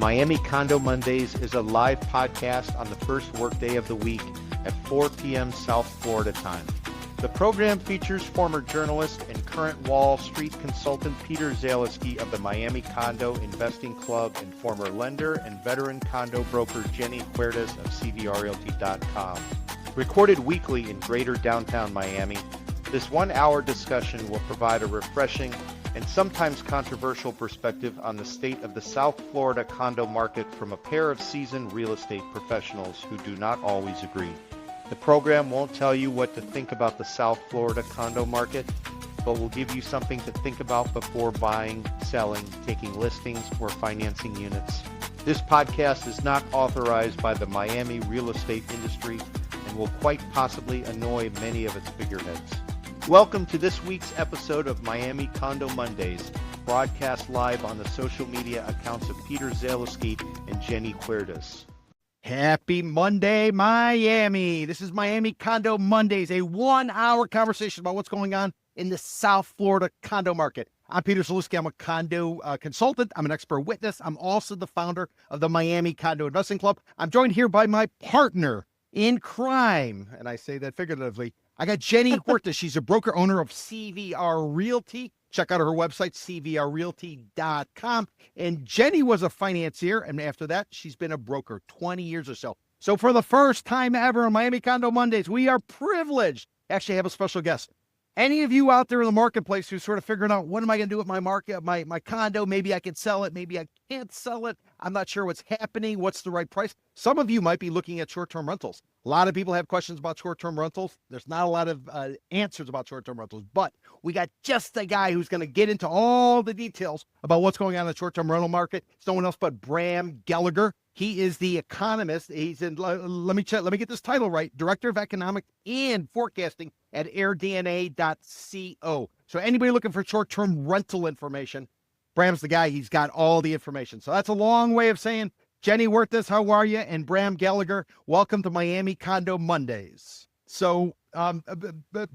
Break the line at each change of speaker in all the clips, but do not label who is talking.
Miami Condo Mondays is a live podcast on the first workday of the week at 4 p.m. South Florida time. The program features former journalist and current Wall Street consultant Peter Zaleski of the Miami Condo Investing Club and former lender and veteran condo broker Jenny Huertas of CVRRealty.com. Recorded weekly in greater downtown Miami, this 1-hour discussion will provide a refreshing and sometimes controversial perspective on the state of the South Florida condo market from a pair of seasoned real estate professionals who do not always agree. The program won't tell you what to think about the South Florida condo market, but will give you something to think about before buying, selling, taking listings, or financing units. This podcast is not authorized by the Miami real estate industry and will quite possibly annoy many of its figureheads. Welcome to this week's episode of Miami Condo Mondays, broadcast live on the social media accounts of Peter Zaleski and Jenny Huertas.
Happy Monday, Miami. This is Miami Condo Mondays, a 1-hour conversation about what's going on in the South Florida condo market. I'm Peter Zaleski. I'm a condo consultant. I'm an expert witness. I'm also the founder of the Miami Condo Investing Club. I'm joined here by my partner in crime, and I say that figuratively. I got Jenny Huertas. She's a broker owner of CVR Realty. Check out her website, cvrrealty.com. And Jenny was a financier, and after that, she's been a broker 20 years or so. So for the first time ever on Miami Condo Mondays, we are privileged to actually have a special guest. Any of you out there in the marketplace who's sort of figuring out, what am I going to do with my market, my condo? Maybe I can sell it. Maybe I can't sell it. I'm not sure what's happening. What's the right price? Some of you might be looking at short-term rentals. A lot of people have questions about short-term rentals. There's not a lot of answers about short-term rentals, but we got just the guy who's going to get into all the details about what's going on in the short-term rental market. It's no one else but Bram Gallagher. He is the economist. He's in, let me get this title right, Director of Economics and Forecasting at Airbnb.co. So anybody looking for short-term rental information, Bram's the guy. He's got all the information. So that's a long way of saying, Jenny Huertas, how are you? And Bram Gallagher, welcome to Miami Condo Mondays. So,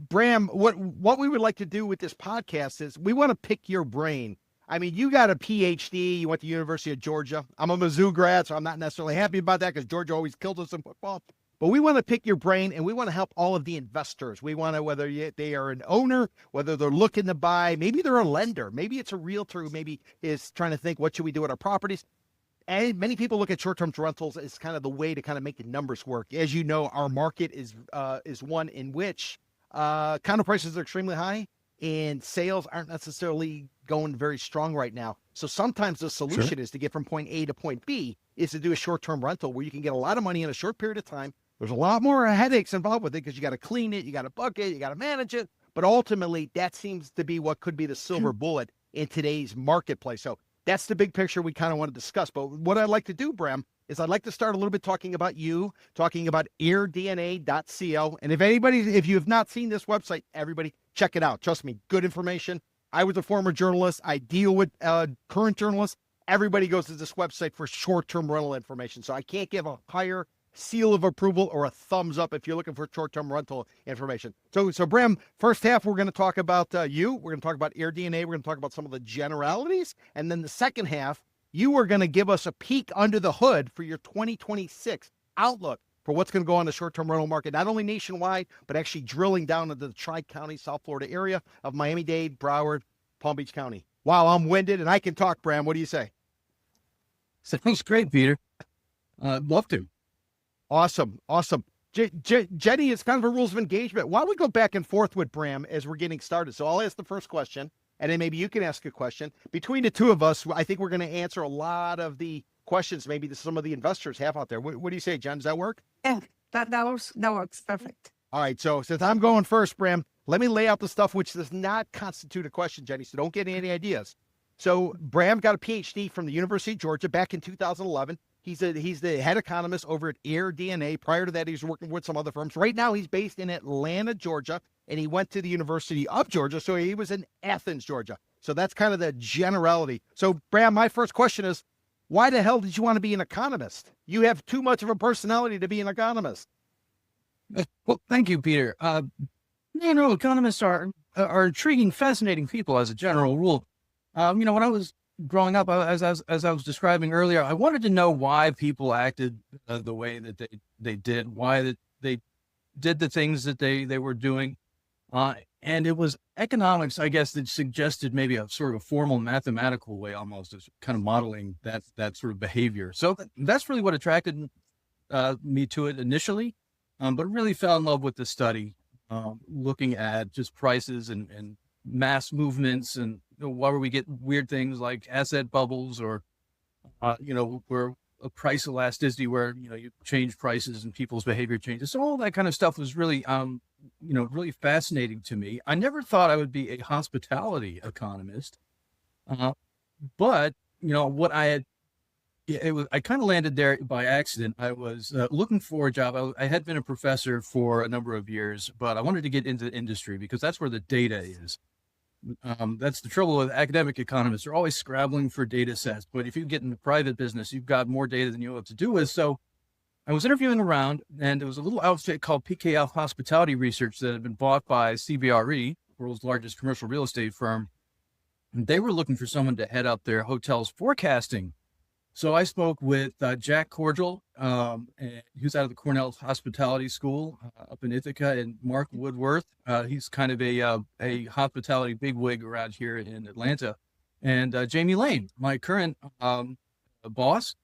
Bram, what we would like to do with this podcast is we want to pick your brain. I mean, you got a PhD. You went to the University of Georgia. I'm a Mizzou grad, so I'm not necessarily happy about that because Georgia always killed us in football. But we want to pick your brain, and we want to help all of the investors. We want to, whether they are an owner, whether they're looking to buy, maybe they're a lender, maybe it's a realtor who maybe is trying to think, what should we do with our properties? And many people look at short-term rentals as kind of the way to kind of make the numbers work. As you know, our market is one in which condo prices are extremely high and sales aren't necessarily going very strong right now. So sometimes the solution is to get from point A to point B is to do a short-term rental where you can get a lot of money in a short period of time. There's a lot more headaches involved with it because you got to clean it, you got to bucket it, you got to manage it. But ultimately, that seems to be what could be the silver bullet in today's marketplace. So that's the big picture we kind of want to discuss. But what I'd like to do, Bram, is I'd like to start a little bit talking about you, talking about airdna.co. And if you have not seen this website, everybody check it out. Trust me, good information. I was a former journalist. I deal with current journalists. Everybody goes to this website for short-term rental information. So I can't give a higher seal of approval or a thumbs up if you're looking for short-term rental information. So Bram, first half, we're going to talk about you. We're going to talk about AirDNA. We're going to talk about some of the generalities. And then the second half, you are going to give us a peek under the hood for your 2026 outlook for what's going to go on the short-term rental market, not only nationwide, but actually drilling down into the Tri-County, South Florida area of Miami-Dade, Broward, Palm Beach County. Wow, I'm winded and I can talk, Bram. What do you say?
Sounds great, Peter. Love to.
Awesome. Jenny, it's kind of a rules of engagement. Why don't we go back and forth with Bram as we're getting started? So I'll ask the first question, and then maybe you can ask a question. Between the two of us, I think we're going to answer a lot of the questions maybe that some of the investors have out there. What do you say, Jen? Does that work?
Yeah, that works perfect.
All right. So since I'm going first, Bram, let me lay out the stuff which does not constitute a question, Jenny, so don't get any ideas. So Bram got a PhD from the University of Georgia back in 2011. He's the head economist over at AirDNA. Prior to that, he was working with some other firms. Right now, he's based in Atlanta, Georgia, and he went to the University of Georgia, so he was in Athens, Georgia. So that's kind of the generality. So, Bram, my first question is, why the hell did you want to be an economist? You have too much of a personality to be an economist.
Well, thank you, Peter. Economists are intriguing, fascinating people as a general rule. When I was growing up, as I was describing earlier, I wanted to know why people acted the way that they did, why that they did the things that they were doing. And it was economics, I guess, that suggested maybe a sort of a formal mathematical way almost as kind of modeling that sort of behavior. So that's really what attracted me to it initially, but really fell in love with the study, looking at just prices and mass movements and where we get weird things like asset bubbles or, where a price elasticity where, you change prices and people's behavior changes. So all that kind of stuff was really, really fascinating to me. I never thought I would be a hospitality economist, but, what I had, I kind of landed there by accident. I was looking for a job. I had been a professor for a number of years, but I wanted to get into the industry because that's where the data is. That's the trouble with academic economists. They're always scrabbling for data sets. But if you get into private business, you've got more data than you know what to do with. So I was interviewing around, and there was a little outfit called PKL Hospitality Research that had been bought by CBRE, world's largest commercial real estate firm. And they were looking for someone to head up their hotels forecasting. So I spoke with Jack Cordial, who's out of the Cornell Hospitality School up in Ithaca, and Mark Woodworth. He's kind of a hospitality bigwig around here in Atlanta. And Jamie Lane, my current boss,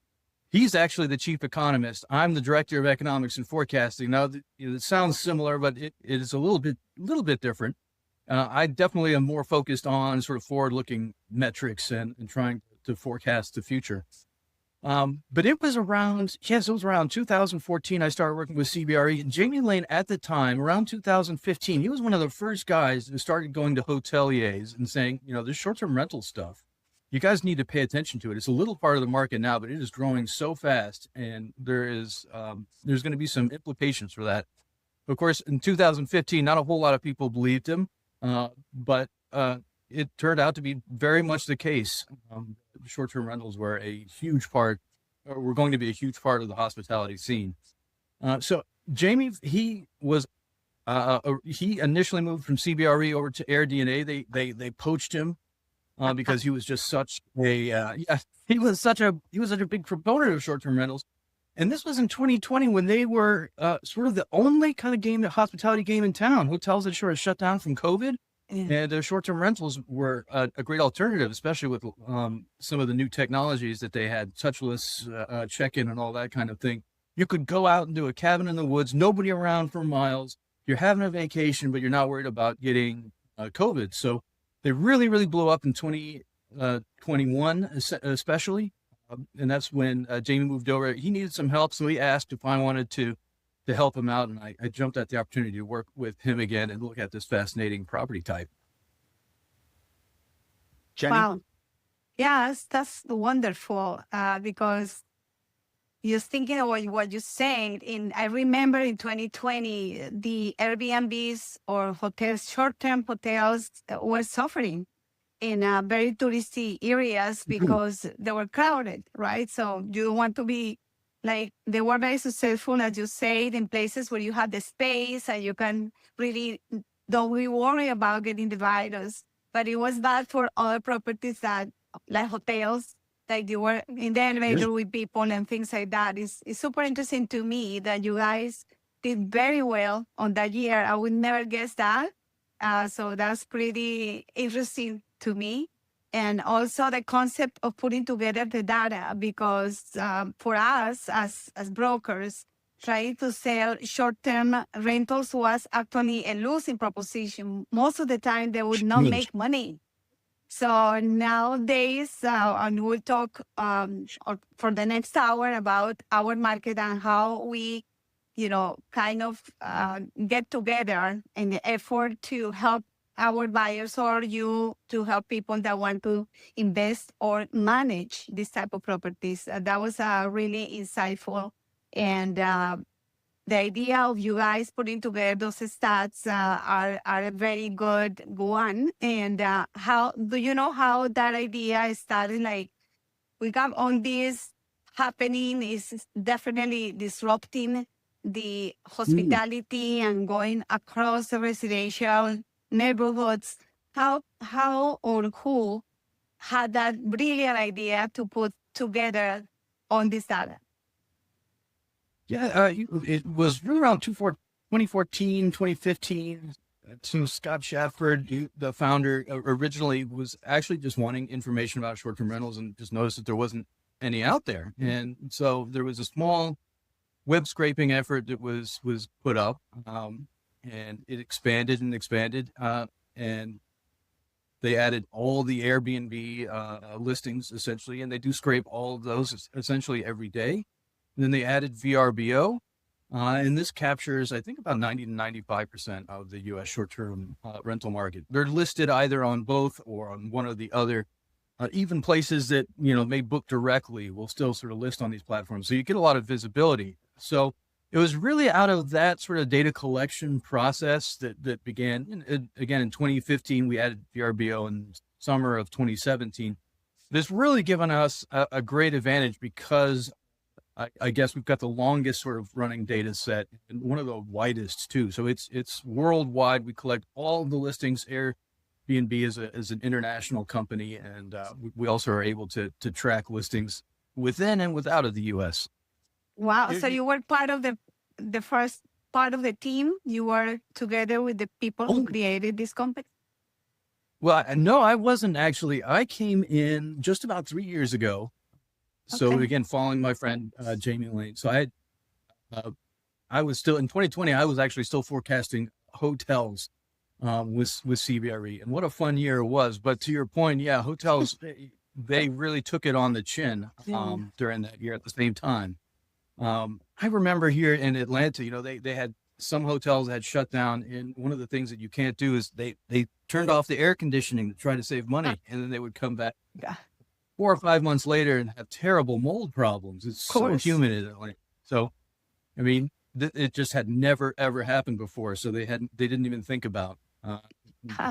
he's actually the chief economist. I'm the director of economics and forecasting. Now, it sounds similar, but it is a little bit different. I definitely am more focused on sort of forward-looking metrics and trying to forecast the future. But it was around 2014. I started working with CBRE, and Jamie Lane at the time, around 2015, he was one of the first guys who started going to hoteliers and saying, this short-term rental stuff, you guys need to pay attention to it. It's a little part of the market now, but it is growing so fast, and there's going to be some implications for that. Of course, in 2015, not a whole lot of people believed him, but it turned out to be very much the case. Short-term rentals were going to be a huge part of the hospitality scene. So Jamie, he initially moved from CBRE over to AirDNA. They poached him because he was just such he was such a big proponent of short-term rentals. And this was in 2020 when they were sort of the only kind of hospitality game in town. Hotels had sort of shut down from COVID. And short-term rentals were a great alternative, especially with some of the new technologies that they had, touchless check-in and all that kind of thing. You could go out and do a cabin in the woods, nobody around for miles. You're having a vacation, but you're not worried about getting COVID. So they really, really blew up in 2021, especially. And that's when Jamie moved over. He needed some help, so he asked if I wanted to help him out, and I jumped at the opportunity to work with him again and look at this fascinating property type.
Jenny?
Wow. Yes, that's wonderful because just thinking about what you're saying, I remember in 2020, the Airbnbs or hotels, short-term hotels were suffering in very touristy areas because they were crowded, right? So you want to be like, they were very successful, as you said, in places where you have the space and you can really don't really worry about getting the virus. But it was bad for other properties like hotels, like you were in the elevator with people and things like that. It's super interesting to me that you guys did very well on that year. I would never guess that. So that's pretty interesting to me. And also the concept of putting together the data, because for us as brokers, trying to sell short-term rentals was actually a losing proposition. Most of the time, they would not make money. So nowadays, and we'll talk for the next hour about our market and how we, kind of get together in the effort to help our buyers or you to help people that want to invest or manage this type of properties. That was really insightful. And the idea of you guys putting together those stats are a very good one. And how do you know how that idea started? Like, we got on this happening is definitely disrupting the hospitality and going across the residential neighborhoods. How or who had that brilliant idea to put together on this data?
Yeah, it was really around 2014, 2015. So Scott Shafford, the founder, originally was actually just wanting information about short-term rentals and just noticed that there wasn't any out there. And so there was a small web scraping effort that was put up, and it expanded and expanded. And they added all the Airbnb listings essentially, and they do scrape all of those essentially every day. And then they added VRBO, and this captures, I think, about 90 to 95% of the U.S. short-term rental market. They're listed either on both or on one or the other. Even places that, may book directly will still sort of list on these platforms. So you get a lot of visibility. So it was really out of that sort of data collection process that began. Again, in 2015, we added VRBO in summer of 2017. This really given us a great advantage because I guess we've got the longest sort of running data set and one of the widest too. So it's worldwide. We collect all the listings. Airbnb is an international company, and we also are able to track listings within and without of the U.S.
Wow. So you were part of the first part of the team? You were together with the people who created this company?
Well, no, I wasn't actually. I came in just about 3 years ago. So
Okay.
again, following my friend, Jamie Lane. So I was still in 2020, I was actually still forecasting hotels with CBRE, and what a fun year it was. But to your point, yeah, hotels, they really took it on the chin during that year at the same time. I remember here in Atlanta, they had some hotels that had shut down, and one of the things that you can't do is they turned off the air conditioning to try to save money, and then they would come back
Yeah.
4 or 5 months later and have terrible mold problems. It's so
Course.
humid in Atlanta. So, I mean, it just had never ever happened before. So they didn't even think about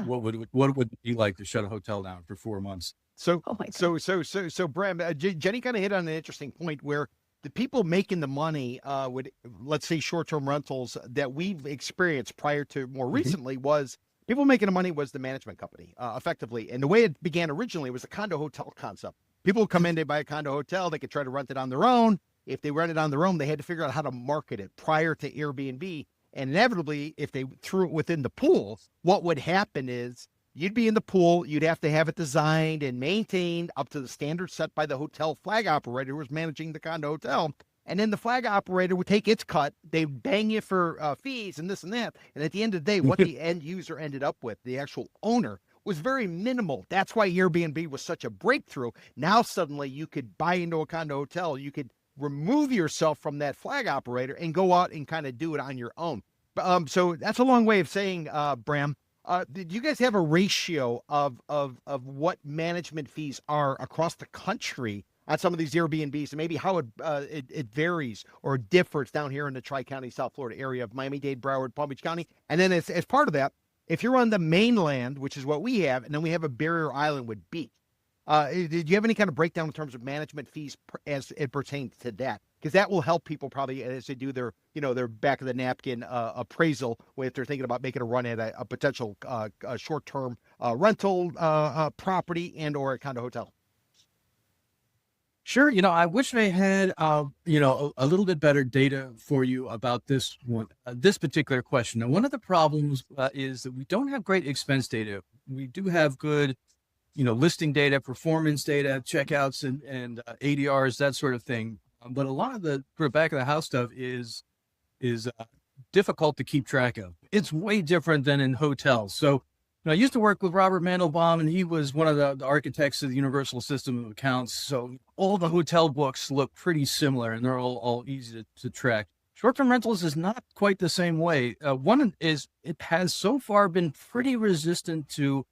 what would it be like to shut a hotel down for 4 months.
So,
Oh my God.
so Bram, Jenny kind of hit on an interesting point where the people making the money with, let's say, short-term rentals that we've experienced prior to more recently was people making the money was the management company, effectively. And the way it began originally was a condo hotel concept. People would come in, they buy a condo hotel, they could try to rent it on their own. If they rent it on their own, they had to figure out how to market it prior to Airbnb. And inevitably, if they threw it within the pool, what would happen is you'd be in the pool, you'd have to have it designed and maintained up to the standards set by the hotel flag operator who was managing the condo hotel. And then the flag operator would take its cut. They'd bang you for fees and this and that. And at the end of the day, what the end user ended up with, the actual owner, was very minimal. That's why Airbnb was such a breakthrough. Now suddenly you could buy into a condo hotel. You could remove yourself from that flag operator and go out and kind of do it on your own. So that's a long way of saying, Bram, did you guys have a ratio of what management fees are across the country on some of these Airbnbs, and maybe how it varies or differs down here in the Tri-County, South Florida area of Miami-Dade, Broward, Palm Beach County? And then as part of that, if you're on the mainland, which is what we have, and then we have a barrier island with beach, did you have any kind of breakdown in terms of management fees as it pertains to that? Because that will help people probably as they do their, their back of the napkin appraisal if they're thinking about making a run at a potential short-term rental property and or a condo hotel.
Sure. I wish I had, a little bit better data for you about this one, this particular question. Now, one of the problems is that we don't have great expense data. We do have good, listing data, performance data, checkouts and ADRs, that sort of thing. But a lot of the back of the house stuff is difficult to keep track of. It's way different than in hotels. So I used to work with Robert Mandelbaum, and he was one of the architects of the Universal System of Accounts. So all the hotel books look pretty similar, and they're all easy to track. Short-term rentals is not quite the same way. One is it has so far been pretty resistant to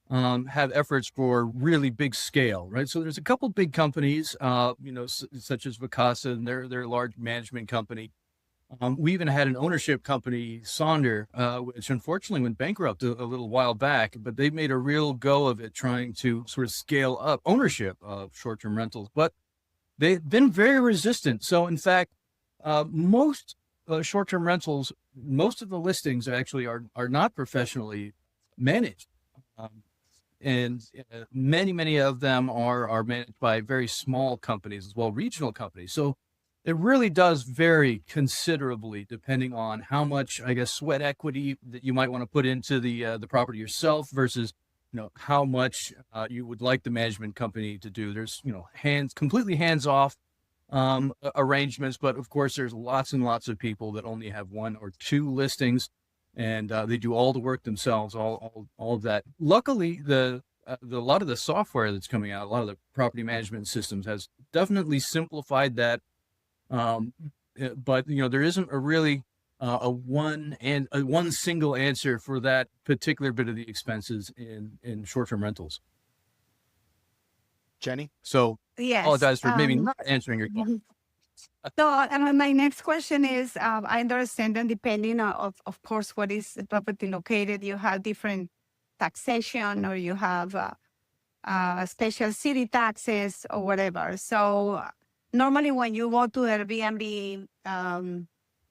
have efforts for really big scale, right? So there's a couple big companies, such as Vacasa, and they're a large management company. We even had an ownership company, Sonder, which unfortunately went bankrupt a little while back, but they made a real go of it trying to sort of scale up ownership of short-term rentals, but they've been very resistant. So in fact, most short-term rentals, most of the listings actually are not professionally managed. and many of them are managed by very small companies as well, regional companies. So it really does vary considerably depending on how much, I guess, sweat equity that you might want to put into the property yourself versus, how much you would like the management company to do. There's, completely hands-off arrangements, but of course there's lots and lots of people that only have 1 or 2 listings, and they do all the work themselves, all of that. Luckily, a lot of the software that's coming out, a lot of the property management systems has definitely simplified that. But there isn't a really one single answer for that particular bit of the expenses in short-term rentals.
Jenny?
So
Yes.
apologize for maybe not answering your question.
So my next question is, I understand that depending on, of course, what is the property located, you have different taxation, or you have special city taxes or whatever. So normally when you go to Airbnb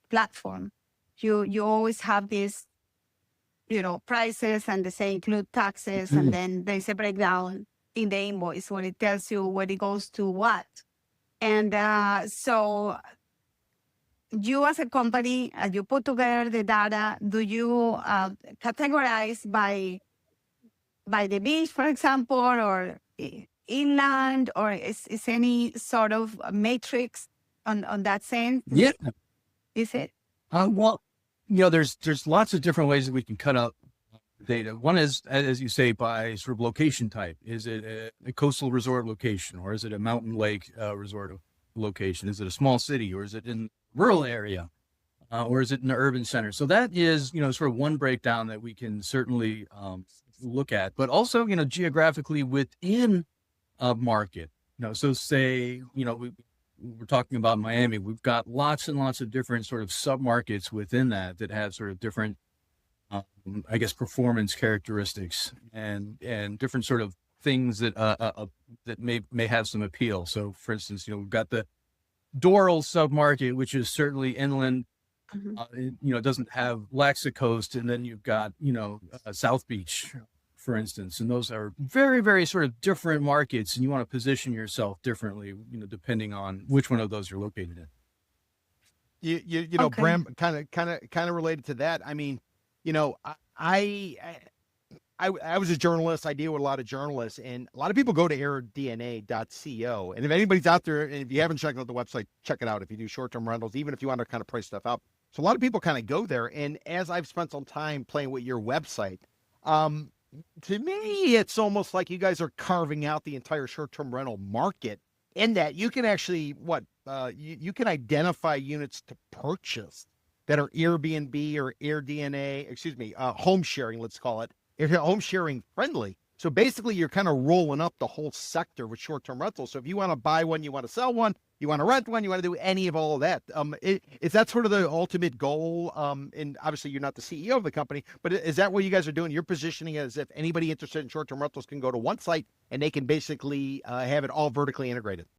platform, you always have these, prices, and they include taxes, and then there's a breakdown in the invoice where it tells you what it goes to what. And so you as a company, you put together the data, do you categorize by the beach, for example, or inland, or is any sort of matrix on that sense?
Yeah.
Is it?
Well, there's lots of different ways that we can cut out data. One is, as you say, by sort of location type. Is it a coastal resort location, or is it a mountain lake resort location? Is it a small city, or is it in rural area, or is it in an urban center? So that is, sort of one breakdown that we can certainly look at, but also, geographically within a market. So say, we're talking about Miami. We've got lots and lots of different sort of sub-markets within that have sort of different, I guess, performance characteristics and different sort of things that that may have some appeal. So, for instance, we've got the Doral submarket, which is certainly inland. It doesn't lacks the coast, and then you've got South Beach, for instance, and those are very, very sort of different markets, and you want to position yourself differently, depending on which one of those you're located in.
Okay. Bram, kind of related to that. I mean, I was a journalist. I deal with a lot of journalists, and a lot of people go to airdna.co. And if anybody's out there, and if you haven't checked out the website, check it out. If you do short-term rentals, even if you want to kind of price stuff out. So a lot of people kind of go there. And as I've spent some time playing with your website, to me, it's almost like you guys are carving out the entire short-term rental market, in that you can actually, you can identify units to purchase that are Airbnb or AirDNA, home sharing, let's call it, home sharing friendly. So basically, you're kind of rolling up the whole sector with short-term rentals. So if you want to buy one, you want to sell one, you want to rent one, you want to do any of all of that. Is that sort of the ultimate goal? And obviously, you're not the CEO of the company, but is that what you guys are doing? You're positioning it as if anybody interested in short-term rentals can go to one site and they can basically have it all vertically integrated.